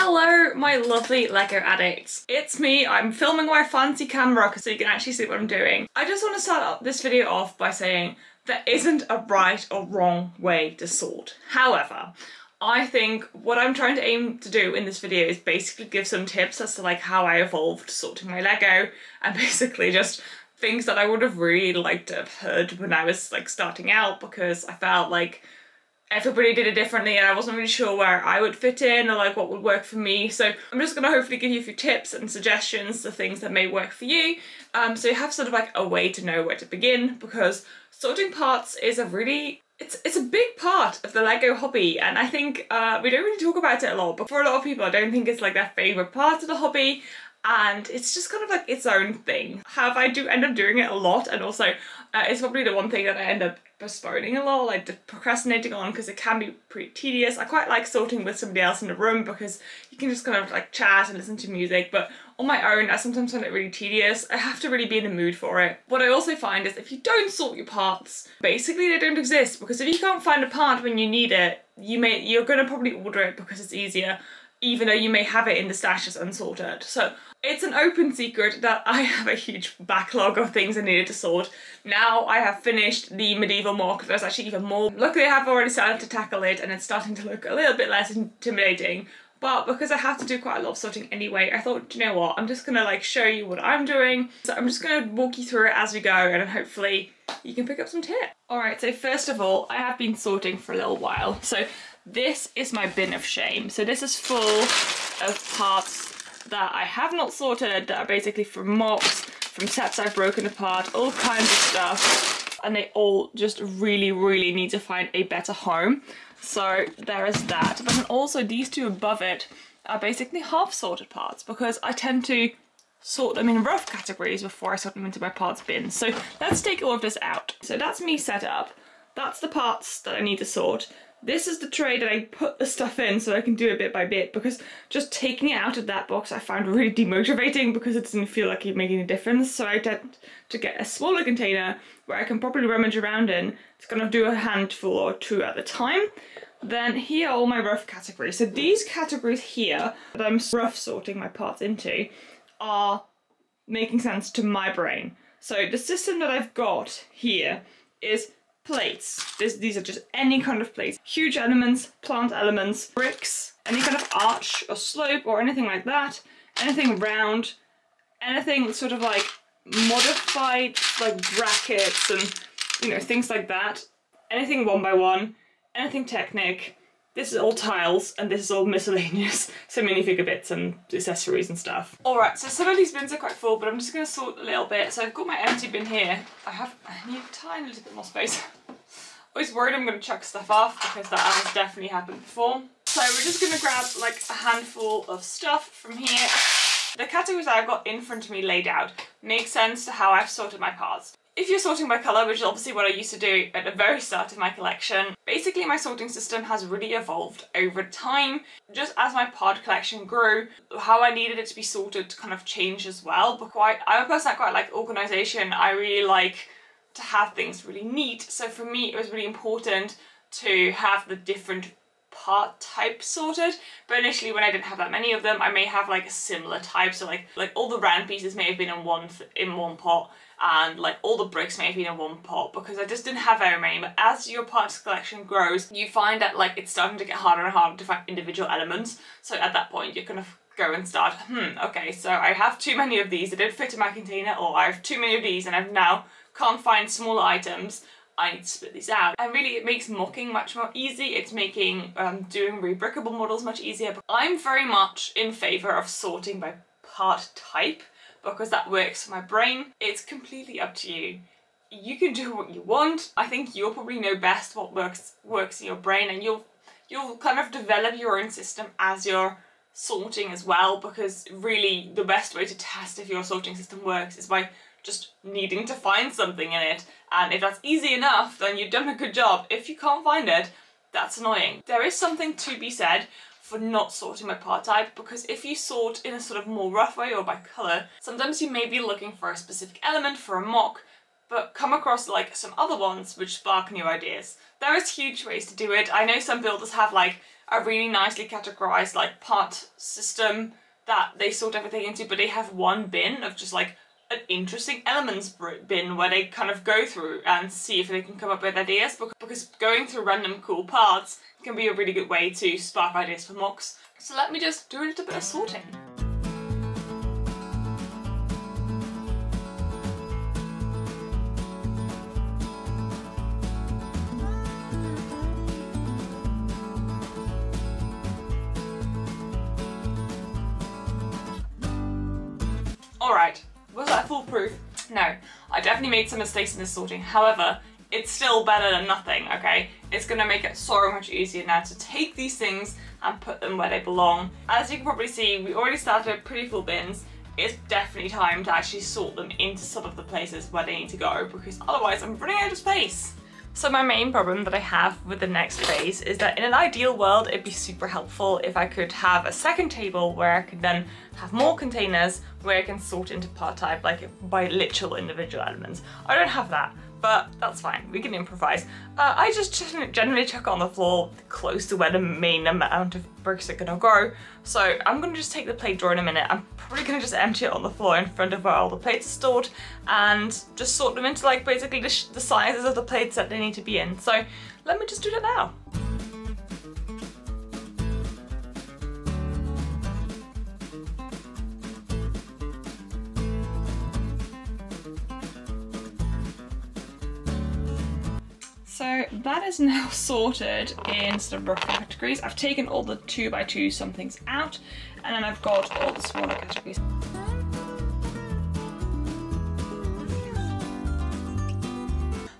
Hello my lovely Lego addicts. It's me, I'm filming my fancy camera so you can actually see what I'm doing. I just want to start this video off by saying there isn't a right or wrong way to sort. However, I think what I'm trying to aim to do in this video is basically give some tips as to like how I evolved sorting my Lego, and basically just things that I would have really liked to have heard when I was like starting out, because I felt like everybody did it differently and I wasn't really sure where I would fit in or like what would work for me. So I'm just going to hopefully give you a few tips and suggestions, the things that may work for you, so you have sort of like a way to know where to begin, because sorting parts is a really it's a big part of the Lego hobby, and I think we don't really talk about it a lot, but for a lot of people I don't think it's like their favourite part of the hobby, and it's just kind of like its own thing. However, I do end up doing it a lot, and also it's probably the one thing that I end up postponing a lot, like procrastinating on, because it can be pretty tedious. I quite like sorting with somebody else in the room because you can just kind of like chat and listen to music, but on my own I sometimes find it really tedious. I have to really be in the mood for it. What I also find is if you don't sort your parts, basically they don't exist, because if you can't find a part when you need it, you're gonna probably order it because it's easier, even though you may have it in the stashes unsorted. So it's an open secret that I have a huge backlog of things I needed to sort. Now I have finished the medieval mock, there's actually even more. Luckily I have already started to tackle it and it's starting to look a little bit less intimidating, but because I have to do quite a lot of sorting anyway, I thought, you know what, I'm just gonna like show you what I'm doing. So I'm just gonna walk you through it as we go, and then hopefully you can pick up some tips. Alright, so first of all, I have been sorting for a little while. So this is my bin of shame. So this is full of parts that I have not sorted, that are basically from mocks, from sets I've broken apart, all kinds of stuff, and they all just really need to find a better home. So there is that. But then also these two above it are basically half sorted parts, because I tend to sort them in rough categories before I sort them into my parts bin. So let's take all of this out. So that's me set up. That's the parts that I need to sort. This is the tray that I put the stuff in so I can do it bit by bit, because just taking it out of that box I found really demotivating because it doesn't feel like it's making a difference. So I tend to get a smaller container where I can properly rummage around in. It's gonna do a handful or two at a time. Then here are all my rough categories. So these categories here that I'm rough sorting my parts into are making sense to my brain. So the system that I've got here is plates. These are just any kind of plates. Huge elements, plant elements, bricks, any kind of arch or slope or anything like that. Anything round, anything sort of like modified, like brackets and, you know, things like that. Anything 1x1, anything Technic. This is all tiles, and this is all miscellaneous, so minifigure bits and accessories and stuff. Alright, so some of these bins are quite full, but I'm just going to sort a little bit. So I've got my empty bin here. I need a tiny little bit more space. Always worried I'm going to chuck stuff off, because that has definitely happened before. So we're just going to grab like a handful of stuff from here. The categories that I've got in front of me laid out make sense to how I've sorted my parts. If you're sorting by colour, which is obviously what I used to do at the very start of my collection, basically my sorting system has really evolved over time. Just as my pod collection grew, how I needed it to be sorted kind of changed as well. But I'm a person that quite like organisation. I really like to have things really neat. So for me, it was really important to have the different part types sorted. But initially, when I didn't have that many of them, I may have like a similar type. So like all the round pieces may have been in one pot, and like all the bricks may have been in one pot, because I just didn't have very many. But as your parts collection grows, you find that like it's starting to get harder and harder to find individual elements. So at that point, you're gonna go and start, okay, so I have too many of these that don't fit in my container, or I have too many of these and I now can't find smaller items. I need to split these out. And really it makes mocking much more easy. It's making doing rebrickable models much easier. But I'm very much in favour of sorting by part type, because that works for my brain. It's completely up to you. You can do what you want. I think you'll probably know best what works in your brain, and you'll kind of develop your own system as you're sorting as well, because really the best way to test if your sorting system works is by just needing to find something in it. And if that's easy enough, then you've done a good job. If you can't find it, that's annoying. There is something to be said for not sorting by part type, because if you sort in a sort of more rough way or by colour, sometimes you may be looking for a specific element for a mock, but come across like some other ones which spark new ideas. There is huge ways to do it. I know some builders have like a really nicely categorized like part system that they sort everything into, but they have one bin of just like an interesting elements bin where they kind of go through and see if they can come up with ideas, because going through random cool parts can be a really good way to spark ideas for mocks. So let me just do a little bit of sorting. Alright, was that foolproof? No, I definitely made some mistakes in this sorting. However, it's still better than nothing, okay? It's gonna make it so much easier now to take these things and put them where they belong. As you can probably see, we already started pretty full bins. It's definitely time to actually sort them into some of the places where they need to go, because otherwise I'm running out of space. So my main problem that I have with the next phase is that in an ideal world it'd be super helpful if I could have a second table where I could then have more containers where I can sort into part type, like by literal individual elements. I don't have that, but that's fine, we can improvise. I just generally chuck it on the floor close to where the main amount of bricks are gonna go. So I'm gonna just take the plate drawer in a minute. I'm probably gonna just empty it on the floor in front of where all the plates are stored and just sort them into like basically the sizes of the plates that they need to be in. So let me just do that now. So that is now sorted in sort of rough categories. I've taken all the 2x2 somethings out, and then I've got all the smaller categories.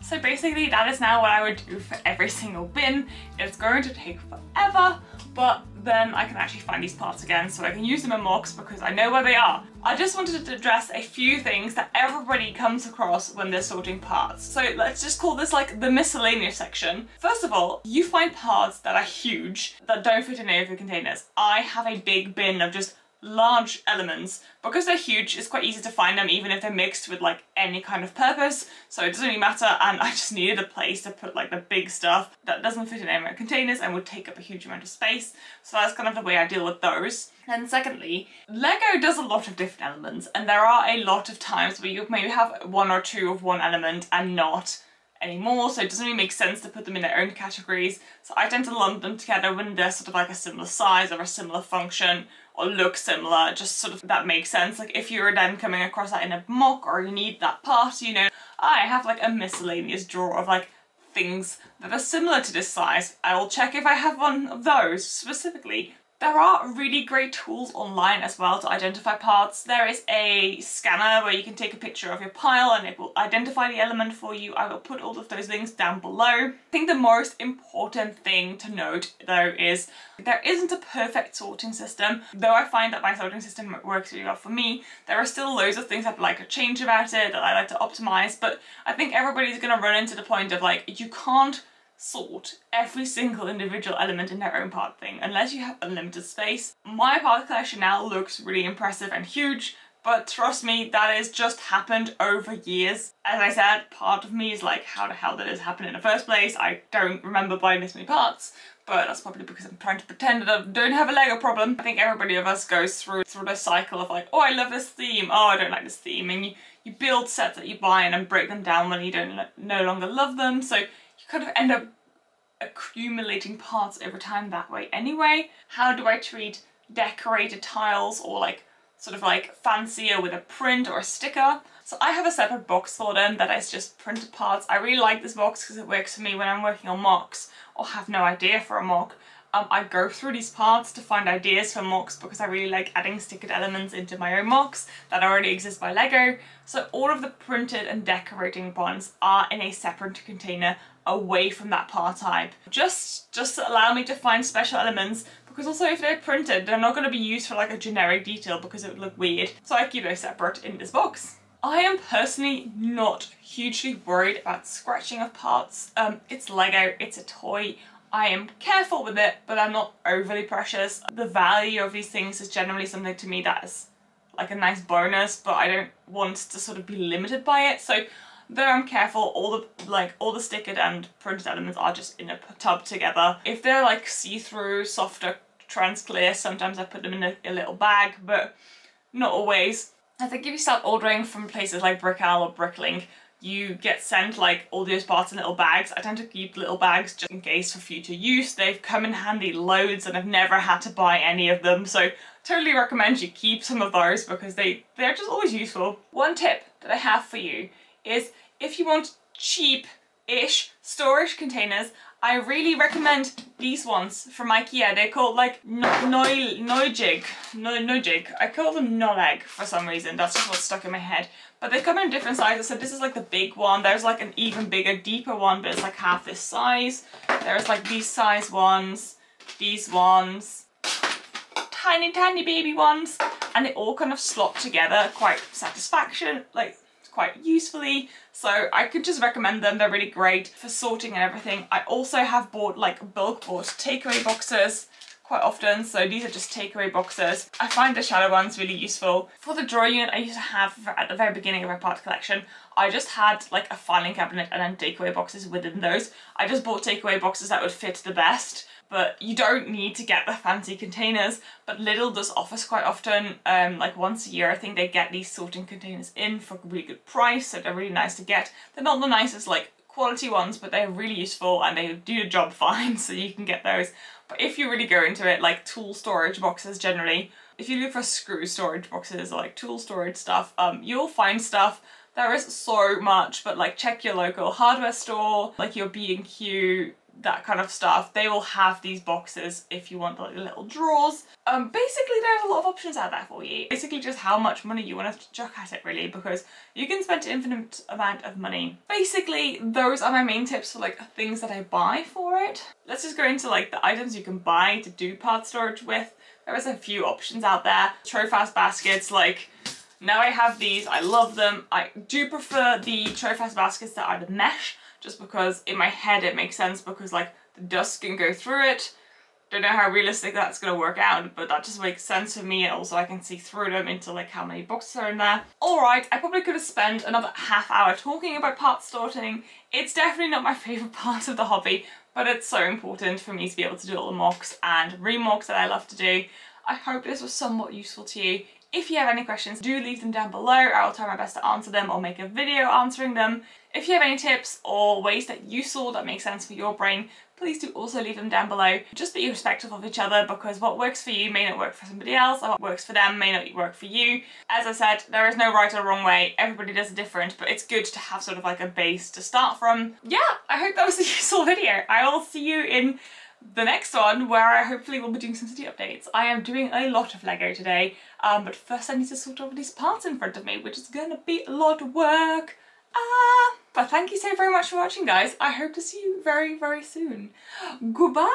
So basically that is now what I would do for every single bin. It's going to take forever, but then I can actually find these parts again so I can use them in mocks because I know where they are. I just wanted to address a few things that everybody comes across when they're sorting parts. So let's just call this like the miscellaneous section. First of all, you find parts that are huge that don't fit in any of your containers. I have a big bin of just large elements. Because they're huge, it's quite easy to find them even if they're mixed with like any kind of purpose, so it doesn't really matter, and I just needed a place to put like the big stuff that doesn't fit in any of my containers and would take up a huge amount of space. So that's kind of the way I deal with those. And secondly, Lego does a lot of different elements, and there are a lot of times where you maybe have one or two of one element and not anymore, so it doesn't really make sense to put them in their own categories. So I tend to lump them together when they're sort of like a similar size or a similar function or look similar, just sort of that makes sense. Like if you're then coming across that in a mock or you need that part, you know, I have like a miscellaneous drawer of like things that are similar to this size. I will check if I have one of those specifically. There are really great tools online as well to identify parts. There is a scanner where you can take a picture of your pile and it will identify the element for you. I will put all of those links down below. I think the most important thing to note though is there isn't a perfect sorting system. Though I find that my sorting system works really well for me, there are still loads of things I'd like to change about it, that I like to optimize, but I think everybody's gonna run into the point of like, you can't sort every single individual element in their own part thing unless you have unlimited space. My part collection now looks really impressive and huge, but trust me, that has just happened over years. As I said, part of me is like, how the hell did this happen in the first place? I don't remember buying this many parts, but that's probably because I'm trying to pretend that I don't have a Lego problem. I think everybody of us goes through this cycle of like, oh, I love this theme, oh, I don't like this theme, and you build sets that you buy and then break them down when you no longer love them, so you kind of end up accumulating parts over time that way anyway. How do I treat decorated tiles or like sort of like fancier with a print or a sticker? So I have a separate box for them that is just printed parts. I really like this box because it works for me when I'm working on mocks or have no idea for a mock. I go through these parts to find ideas for mocks because I really like adding stickered elements into my own mocks that already exist by Lego. So all of the printed and decorating ones are in a separate container away from that part type. Just to allow me to find special elements, because also if they're printed, they're not going to be used for like a generic detail because it would look weird. So I keep those separate in this box. I am personally not hugely worried about scratching of parts. It's Lego, it's a toy. I am careful with it, but I'm not overly precious. The value of these things is generally something to me that is like a nice bonus, but I don't want to sort of be limited by it. So though I'm careful, all the stickered and printed elements are just in a tub together. If they're like see-through, softer, trans clear, sometimes I put them in a little bag, but not always. I think if you start ordering from places like Brickell or Bricklink, you get sent like all those parts in little bags. I tend to keep little bags just in case for future use. They've come in handy loads and I've never had to buy any of them, so totally recommend you keep some of those because they're just always useful. One tip that I have for you is if you want cheap-ish storage containers, I really recommend these ones from IKEA. They're called like Nojig. I call them Noleg for some reason. That's just what's stuck in my head. But they come in different sizes. So this is like the big one. There's like an even bigger, deeper one, but it's like half this size. There's like these size ones, these ones, tiny, tiny baby ones, and they all kind of slot together quite quite usefully. So I could just recommend them. They're really great for sorting and everything. I also have bought like bulk bought takeaway boxes quite often. So these are just takeaway boxes. I find the shallow ones really useful. For the drawer unit I used to have at the very beginning of my part collection, I just had like a filing cabinet and then takeaway boxes within those. I just bought takeaway boxes that would fit the best. But you don't need to get the fancy containers, but Lidl does offer quite often, like once a year I think they get these sorting containers in for a really good price, so they're really nice to get. They're not the nicest like quality ones, but they're really useful and they do the job fine, so you can get those. But if you really go into it, like tool storage boxes generally, if you look for screw storage boxes or like tool storage stuff, you'll find stuff. There is so much, but like check your local hardware store, like your B&Q, that kind of stuff. They will have these boxes if you want like little drawers. Basically there's a lot of options out there for you. Basically just how much money you want to chuck at it really, because you can spend an infinite amount of money. Basically those are my main tips for like things that I buy for it. Let's just go into like the items you can buy to do part storage with. There is a few options out there. Trofast baskets, like now I have these, I love them. I do prefer the Trofast baskets that are the mesh, just because in my head it makes sense because like the dust can go through it. Don't know how realistic that's gonna work out, but that just makes sense for me, and also I can see through them into like how many boxes are in there. Alright, I probably could have spent another half hour talking about part sorting. It's definitely not my favourite part of the hobby, but it's so important for me to be able to do all the mocks and remocks that I love to do. I hope this was somewhat useful to you. If you have any questions, do leave them down below. I will try my best to answer them or make a video answering them. If you have any tips or ways that you saw that make sense for your brain, please do also leave them down below. Just be respectful of each other, because what works for you may not work for somebody else, and what works for them may not work for you. As I said, there is no right or wrong way. Everybody does it different, but it's good to have sort of like a base to start from. Yeah, I hope that was a useful video. I will see you in the next one, where I hopefully will be doing some city updates. I am doing a lot of Lego today, but first I need to sort out these parts in front of me, which is gonna be a lot of work. But thank you so very much for watching, guys. I hope to see you very, very soon. Goodbye!